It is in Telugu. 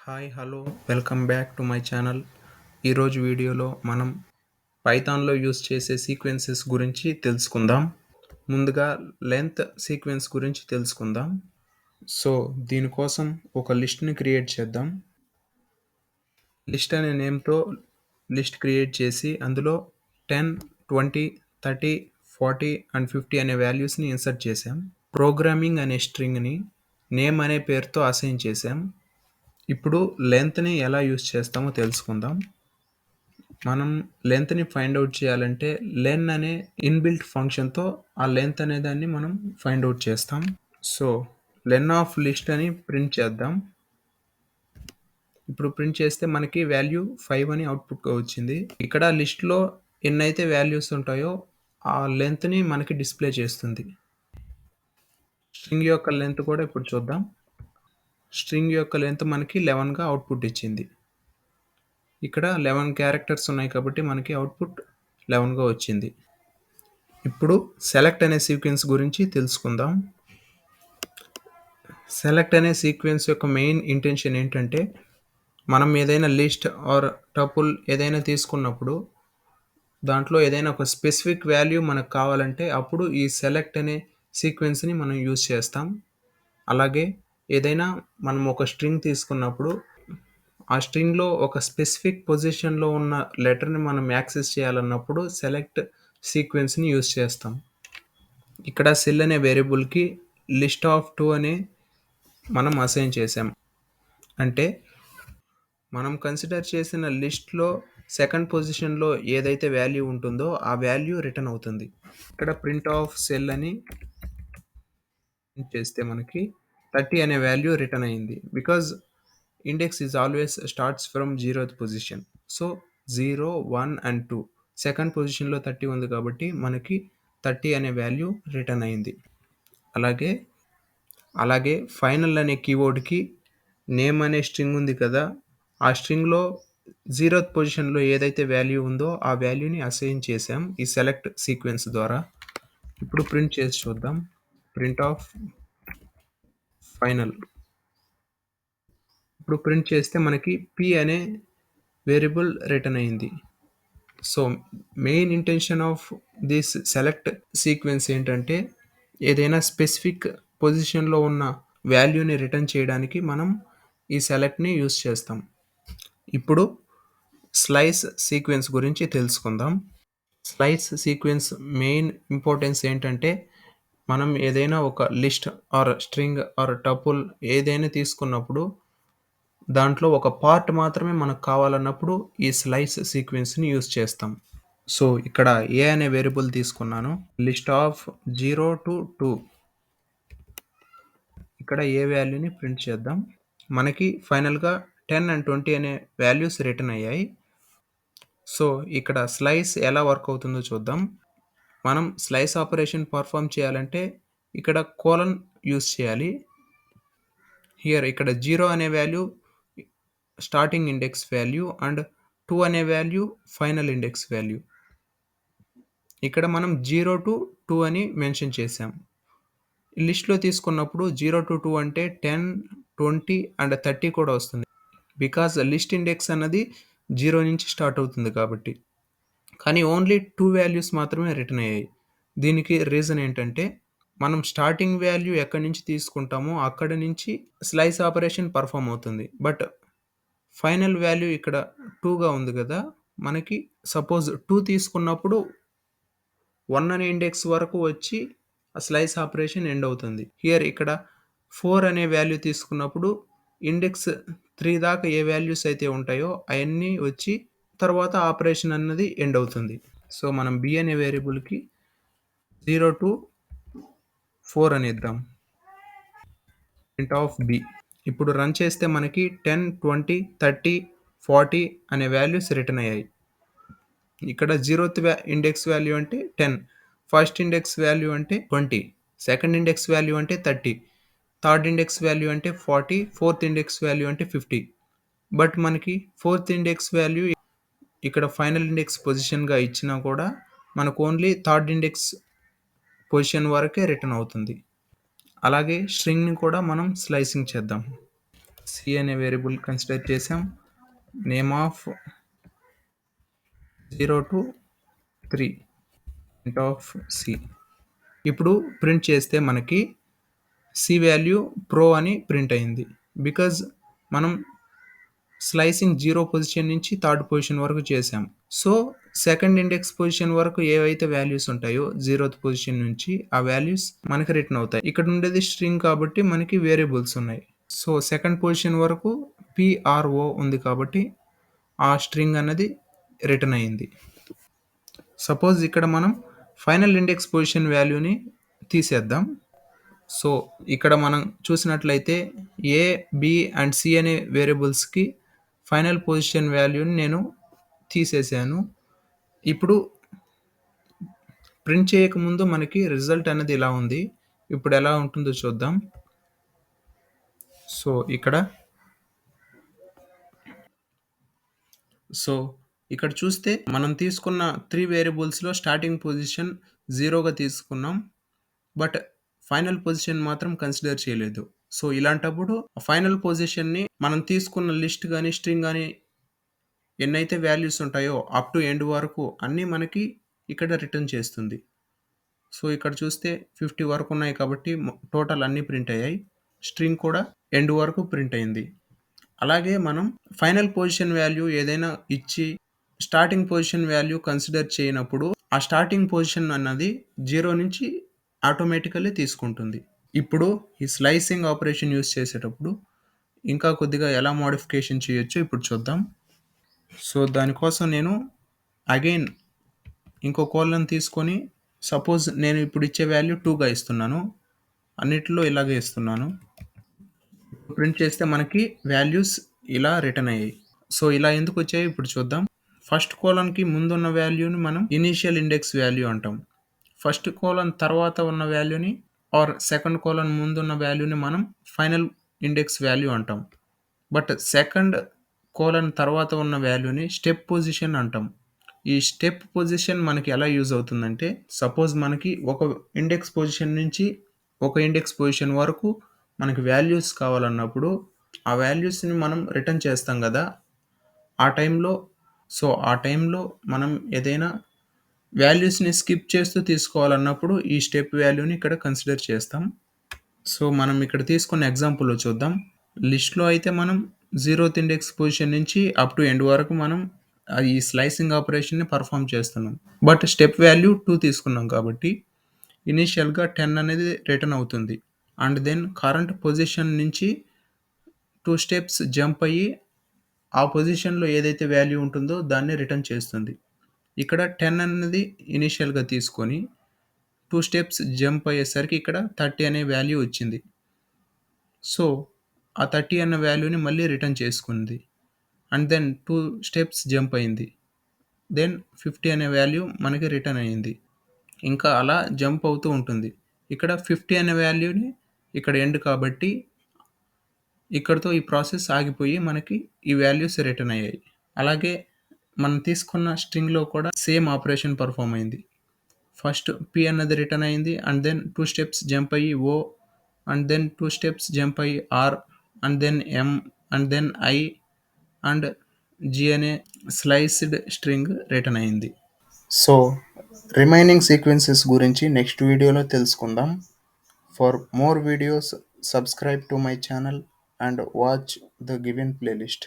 Hi hello welcome back to my channel. ఈరోజు వీడియోలో మనం పైథాన్లో యూస్ చేసే సీక్వెన్సెస్ గురించి తెలుసుకుందాం. ముందుగా లెంత్ సీక్వెన్స్ గురించి తెలుసుకుందాం. సో దీనికోసం ఒక లిస్ట్ని క్రియేట్ చేద్దాం. లిస్ట్ అనే నేమ్తో లిస్ట్ క్రియేట్ చేసి అందులో 10, 20, 30, 40 అండ్ 50 అనే వాల్యూస్ని ఇన్సర్ట్ చేసాం. ప్రోగ్రామింగ్ అనే స్ట్రింగ్ని నేమ్ అనే పేరుతో అసైన్ చేసాం. ఇప్పుడు లెంత్ని ఎలా యూస్ చేస్తామో తెలుసుకుందాం. మనం లెంత్ని ఫైండ్ అవుట్ చేయాలంటే లెన్ అనే ఇన్బిల్ట్ ఫంక్షన్తో ఆ లెంత్ అనే దాన్ని మనం ఫైండ్ అవుట్ చేస్తాం. సో లెన్ ఆఫ్ లిస్ట్ అని ప్రింట్ చేద్దాం. ఇప్పుడు ప్రింట్ చేస్తే మనకి వాల్యూ 5 అని అవుట్పుట్గా వచ్చింది. ఇక్కడ లిస్ట్లో ఎన్నైతే వాల్యూస్ ఉంటాయో ఆ లెంత్ని మనకి డిస్ప్లే చేస్తుంది. స్ట్రింగ్ యొక్క లెంత్ కూడా ఇప్పుడు చూద్దాం. స్ట్రింగ్ యొక్క లెంత్ మనకి 11గా అవుట్పుట్ ఇచ్చింది. ఇక్కడ 11 క్యారెక్టర్స్ ఉన్నాయి కాబట్టి మనకి అవుట్పుట్ 11గా వచ్చింది. ఇప్పుడు సెలెక్ట్ అనే సీక్వెన్స్ గురించి తెలుసుకుందాం. సెలెక్ట్ అనే సీక్వెన్స్ యొక్క మెయిన్ ఇంటెన్షన్ ఏంటంటే మనం ఏదైనా లిస్ట్ ఆర్ టపుల్ ఏదైనా తీసుకున్నప్పుడు దాంట్లో ఏదైనా ఒక స్పెసిఫిక్ వాల్యూ మనకు కావాలంటే అప్పుడు ఈ సెలెక్ట్ అనే సీక్వెన్స్ని మనం యూజ్ చేస్తాం. అలాగే ఏదైనా మనం ఒక స్ట్రింగ్ తీసుకున్నప్పుడు ఆ స్ట్రింగ్లో ఒక స్పెసిఫిక్ పొజిషన్లో ఉన్న లెటర్ని మనం యాక్సెస్ చేయాలన్నప్పుడు సెలెక్ట్ సీక్వెన్స్ని యూజ్ చేస్తాం. ఇక్కడ సెల్ అనే వేరియబుల్కి లిస్ట్ ఆఫ్ 2 అనే మనం అసైన్ చేసాం. అంటే మనం కన్సిడర్ చేసిన లిస్ట్లో సెకండ్ పొజిషన్లో ఏదైతే వాల్యూ ఉంటుందో ఆ వాల్యూ రిటర్న్ అవుతుంది. ఇక్కడ ప్రింట్ ఆఫ్ సెల్ అని చేస్తే మనకి 30 అనే వాల్యూ రిటర్న్ అయింది. Because index is always starts from 0th position. So 0, 1 and 2 second పొజిషన్లో 30 ఉంది కాబట్టి మనకి 30 అనే వాల్యూ రిటర్న్ అయింది. అలాగే ఫైనల్ అనే కీవర్డ్కి నేమ్ అనే స్ట్రింగ్ ఉంది కదా, ఆ స్ట్రింగ్లో 0th పొజిషన్లో ఏదైతే వాల్యూ ఉందో ఆ వాల్యూని అసైన్ చేసాం ఈ సెలెక్ట్ సీక్వెన్స్ ద్వారా. ఇప్పుడు ప్రింట్ చేసి చూద్దాం. Print of final. ఇప్పుడు ప్రింట్ చేస్తే మనకి p అనే వేరియబుల్ రిటర్న్ అయింది. So main intention of this select sequence ఏంటంటే ఏదైనా స్పెసిఫిక్ పొజిషన్లో ఉన్న వాల్యూని రిటర్న్ చేయడానికి మనం ఈ సెలెక్ట్ని యూస్ చేస్తాం. ఇప్పుడు స్లైస్ సీక్వెన్స్ గురించి తెలుసుకుందాం. స్లైస్ సీక్వెన్స్ మెయిన్ ఇంపార్టెన్స్ ఏంటంటే మనం ఏదైనా ఒక list or string or tuple ఏదైనా తీసుకున్నప్పుడు దాంట్లో ఒక పార్ట్ మాత్రమే మనకు కావాలన్నప్పుడు ఈ స్లైస్ సీక్వెన్స్ని యూస్ చేస్తాం. సో ఇక్కడ ఏ అనే వేరియబుల్ తీసుకున్నాను. List of 0 to 2. ఇక్కడ ఏ వాల్యూని ప్రింట్ చేద్దాం. మనకి ఫైనల్గా 10 and 20 అనే వాల్యూస్ రిటర్న్ అయ్యాయి. సో ఇక్కడ స్లైస్ ఎలా వర్క్ అవుతుందో చూద్దాం. మనం స్లైస్ ఆపరేషన్ పర్ఫామ్ చేయాలంటే ఇక్కడ కోలన్ యూస్ చేయాలి. ఇక్కడ 0 అనే value starting index value and 2 అనే వాల్యూ ఫైనల్ ఇండెక్స్ వాల్యూ. ఇక్కడ మనం 0 to 2 అని మెన్షన్ చేసాం. లిస్ట్లో తీసుకున్నప్పుడు 0 to 2 అంటే 10, 20 అండ్ 30 కూడా వస్తుంది. బికాజ్ లిస్ట్ ఇండెక్స్ అన్నది 0 నుంచి స్టార్ట్ అవుతుంది కాబట్టి. కానీ ఓన్లీ 2 వాల్యూస్ మాత్రమే రిటర్న్ అయ్యాయి. దీనికి రీజన్ ఏంటంటే మనం స్టార్టింగ్ వాల్యూ ఎక్కడి నుంచి తీసుకుంటామో అక్కడి నుంచి స్లైస్ ఆపరేషన్ పర్ఫామ్ అవుతుంది. బట్ ఫైనల్ వాల్యూ ఇక్కడ 2గా ఉంది కదా, మనకి సపోజ్ 2 తీసుకున్నప్పుడు 1 అనే ఇండెక్స్ వరకు వచ్చి ఆ స్లైస్ ఆపరేషన్ ఎండ్ అవుతుంది. ఇక్కడ 4 అనే వాల్యూ తీసుకున్నప్పుడు ఇండెక్స్ 3 దాకా ఏ వాల్యూస్ అయితే ఉంటాయో అవన్నీ వచ్చి తర్వాత ఆపరేషన్ అన్నది ఎండ్ అవుతుంది. సో మనం b అనే వేరియబుల్కి 0 to 4 అని ఇద్దాం. Print of b. ఇప్పుడు రన్ చేస్తే మనకి 10, 20, 30, 40 అనే వాల్యూస్ రిటర్న్ అయ్యాయి. ఇక్కడ 0th ఇండెక్స్ వాల్యూ అంటే 10, ఫస్ట్ ఇండెక్స్ వాల్యూ అంటే 20, సెకండ్ ఇండెక్స్ వాల్యూ అంటే 30, థర్డ్ ఇండెక్స్ వాల్యూ అంటే 40, ఫోర్త్ ఇండెక్స్ వాల్యూ అంటే 50. బట్ మనకి ఫోర్త్ ఇండెక్స్ వాల్యూ ఇక్కడ ఫైనల్ ఇండెక్స్ పొజిషన్గా ఇచ్చినా కూడా మనకు ఓన్లీ థర్డ్ ఇండెక్స్ పొజిషన్ వరకే రిటర్న్ అవుతుంది. అలాగే స్ట్రింగ్ని కూడా మనం స్లైసింగ్ చేద్దాం. సి అనే వేరియబుల్ కన్సిడర్ చేసాం. Name of 0 to 3 int of C. ఇప్పుడు ప్రింట్ చేస్తే మనకి సి వాల్యూ ప్రో అని ప్రింట్ అయింది. బికాజ్ మనం స్లైసింగ్ 0 పొజిషన్ నుంచి థర్డ్ పొజిషన్ వరకు చేసాం. సో సెకండ్ ఇండెక్స్ పొజిషన్ వరకు ఏవైతే వాల్యూస్ ఉంటాయో 0th పొజిషన్ నుంచి ఆ వాల్యూస్ మనకి రిటర్న్ అవుతాయి. ఇక్కడ ఉండేది స్ట్రింగ్ కాబట్టి మనకి వేరియబుల్స్ ఉన్నాయి. సో సెకండ్ పొజిషన్ వరకు PRO ఉంది కాబట్టి ఆ స్ట్రింగ్ అన్నది రిటర్న్ అయింది. సపోజ్ ఇక్కడ మనం ఫైనల్ ఇండెక్స్ పొజిషన్ వాల్యూని తీసేద్దాం. సో ఇక్కడ మనం చూసినట్లయితే ఏ, బి అండ్ సి అనే వేరియబుల్స్కి ఫైనల్ పొజిషన్ వాల్యూని నేను తీసేసాను. ఇప్పుడు ప్రింట్ చేయకముందు మనకి రిజల్ట్ అనేది ఇలా ఉంది. ఇప్పుడు ఎలా ఉంటుందో చూద్దాం. సో ఇక్కడ చూస్తే మనం తీసుకున్న 3 వేరియబుల్స్లో స్టార్టింగ్ పొజిషన్ 0గా తీసుకున్నాం. బట్ ఫైనల్ పొజిషన్ మాత్రం కన్సిడర్ చేయలేదు. సో ఇలాంటప్పుడు ఫైనల్ పొజిషన్ని మనం తీసుకున్న లిస్ట్ కానీ స్ట్రింగ్ కానీ ఎన్నైతే వాల్యూస్ ఉంటాయో అప్ టు ఎండ్ వరకు అన్నీ మనకి ఇక్కడ రిటర్న్ చేస్తుంది. సో ఇక్కడ చూస్తే 50 వరకు ఉన్నాయి కాబట్టి టోటల్ అన్నీ ప్రింట్ అయ్యాయి. స్ట్రింగ్ కూడా ఎండ్ వరకు ప్రింట్ అయింది. అలాగే మనం ఫైనల్ పొజిషన్ వాల్యూ ఏదైనా ఇచ్చి స్టార్టింగ్ పొజిషన్ వాల్యూ కన్సిడర్ చేయనప్పుడు ఆ స్టార్టింగ్ పొజిషన్ అన్నది 0 నుంచి ఆటోమేటికల్లీ తీసుకుంటుంది. ఇప్పుడు ఈ స్లైసింగ్ ఆపరేషన్ యూస్ చేసేటప్పుడు ఇంకా కొద్దిగా ఎలా మోడిఫికేషన్ చేయొచ్చో ఇప్పుడు చూద్దాం. సో దానికోసం నేను అగైన్ ఇంకో కోలన్ తీసుకొని సపోజ్ నేను ఇప్పుడు ఇచ్చే వాల్యూ 2గా ఇస్తున్నాను. అన్నిటిలో ఇలాగే ఇస్తున్నాను. ప్రింట్ చేస్తే మనకి వాల్యూస్ ఇలా రిటర్న్ అయ్యాయి. సో ఇలా ఎందుకు వచ్చాయి ఇప్పుడు చూద్దాం. ఫస్ట్ కోలన్కి ముందున్న వాల్యూని మనం ఇనీషియల్ ఇండెక్స్ వాల్యూ అంటాం. ఫస్ట్ కోలన్ తర్వాత ఉన్న వాల్యూని ఆర్ సెకండ్ కోలన్ ముందున్న వాల్యూని మనం ఫైనల్ ఇండెక్స్ వాల్యూ అంటాం. బట్ సెకండ్ కోలన్ తర్వాత ఉన్న వాల్యూని స్టెప్ పొజిషన్ అంటాం. ఈ స్టెప్ పొజిషన్ మనకి ఎలా యూజ్ అవుతుందంటే సపోజ్ మనకి ఒక ఇండెక్స్ పొజిషన్ నుంచి ఒక ఇండెక్స్ పొజిషన్ వరకు మనకి వాల్యూస్ కావాలన్నప్పుడు ఆ వాల్యూస్ని మనం రిటర్న్ చేస్తాం కదా ఆ టైంలో మనం ఏదైనా వాల్యూస్ని స్కిప్ చేస్తూ తీసుకోవాలన్నప్పుడు ఈ స్టెప్ వాల్యూని ఇక్కడ కన్సిడర్ చేస్తాం. సో మనం ఇక్కడ తీసుకున్న ఎగ్జాంపుల్లో చూద్దాం. లిస్ట్లో అయితే మనం 0th ఇండెక్స్ పొజిషన్ నుంచి అప్ టు ఎండ్ వరకు మనం ఈ స్లైసింగ్ ఆపరేషన్ని పర్ఫామ్ చేస్తున్నాం. బట్ స్టెప్ వాల్యూ 2 తీసుకున్నాం కాబట్టి ఇనీషియల్గా 10 అనేది రిటర్న్ అవుతుంది. అండ్ దెన్ కరెంట్ పొజిషన్ నుంచి 2 స్టెప్స్ జంప్ అయ్యి ఆ పొజిషన్లో ఏదైతే వాల్యూ ఉంటుందో దాన్ని రిటర్న్ చేస్తుంది. ఇక్కడ 10 అనేది ఇనీషియల్గా తీసుకొని 2 స్టెప్స్ జంప్ అయ్యేసరికి ఇక్కడ 30 అనే వాల్యూ వచ్చింది. సో ఆ 30 అన్న వాల్యూని మళ్ళీ రిటర్న్ చేసుకుంది. అండ్ దెన్ 2 స్టెప్స్ జంప్ అయింది. దెన్ 50 అనే వాల్యూ మనకి రిటర్న్ అయ్యింది. ఇంకా అలా జంప్ అవుతూ ఉంటుంది. ఇక్కడ 50 అనే వాల్యూని ఇక్కడ ఎండ్ కాబట్టి ఇక్కడితో ఈ ప్రాసెస్ ఆగిపోయి మనకి ఈ వాల్యూస్ రిటర్న్ అయ్యాయి. అలాగే మనం తీసుకున్న స్ట్రింగ్లో కూడా సేమ్ ఆపరేషన్ పర్ఫామ్ అయింది. ఫస్ట్ పి అన్నది రిటర్న్ అయింది అండ్ దెన్ 2 స్టెప్స్ జంప్ అయ్యి O and then 2 steps jump అయ్యి R and then M and then I and G అనే స్లైస్డ్ స్ట్రింగ్ రిటర్న్ అయింది. సో రిమైనింగ్ సీక్వెన్సెస్ గురించి నెక్స్ట్ వీడియోలో తెలుసుకుందాం. For more videos subscribe to my channel and watch the given playlist.